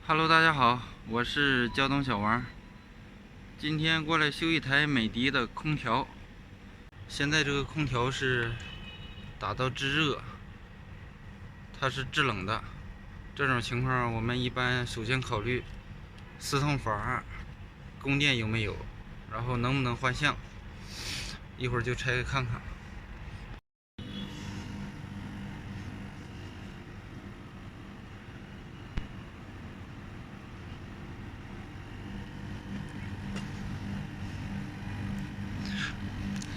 Hello，大家好，我是胶东小王。今天过来修一台美的的空调。现在这个空调是打到制热，它是制冷的。这种情况，我们一般首先考虑四通阀供电有没有，然后能不能换相。一会儿就拆开看看。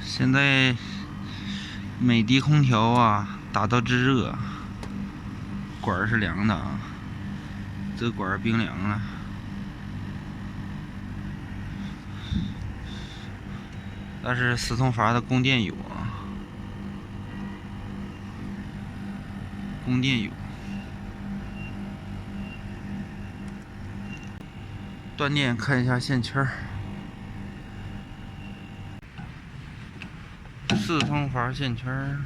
现在美的空调啊，打到制热，管是凉的啊，这个管冰凉了。但是四通阀的供电有啊，供电有。断电看一下线圈，四通阀线圈。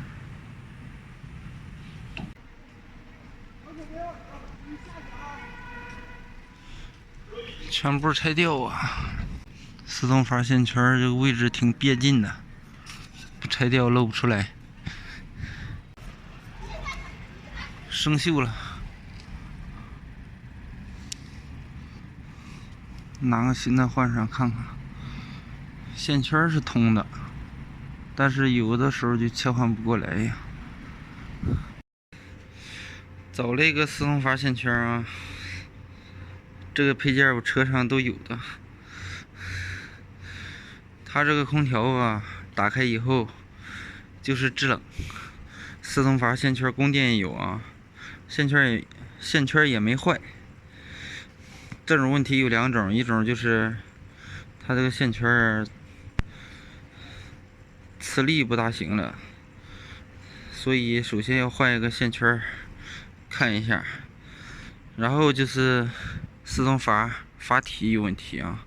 全部拆掉啊！四通阀线圈这个位置挺别劲的，不拆掉露不出来，生锈了。拿个新的换上看看。线圈是通的，但是有的时候就切换不过来呀。找了一个四通阀线圈啊。这个配件我车上都有的。它这个空调啊，打开以后就是制冷，四通阀线圈供电也有啊，线圈也没坏。这种问题有两种，一种就是它这个线圈磁力不大行了，所以首先要换一个线圈看一下，然后就是四通阀阀体有问题啊，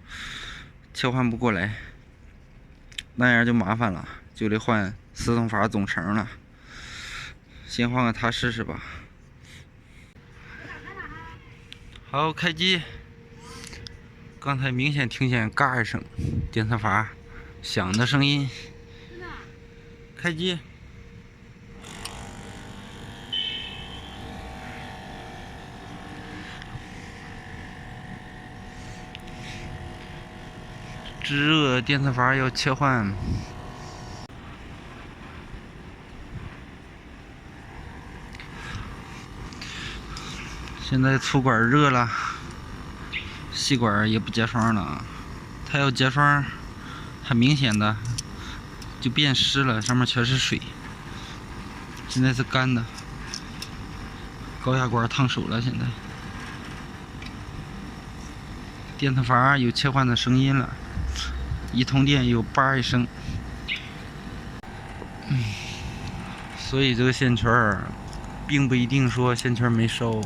切换不过来，那样就麻烦了，就得换四通阀总成了。先换个它试试吧。好，开机。刚才明显听见嘎一声，电磁阀响的声音。开机。制热电磁阀要切换。现在粗管热了，细管也不结霜了。它要结霜，很明显的就变湿了，上面全是水。现在是干的，高压管烫手了。现在电磁阀有切换的声音了，一通电有叭一声。所以这个线圈并不一定说线圈没烧，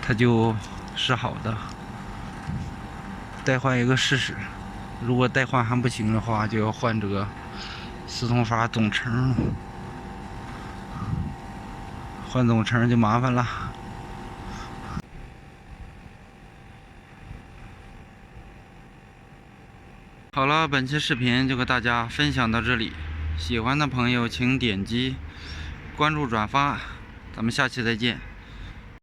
它就是好的。代换一个试试，如果代换还不行的话，就要换这个四通阀总成了。换总成就麻烦了。好了，本期视频就和大家分享到这里，喜欢的朋友请点击关注转发，咱们下期再见。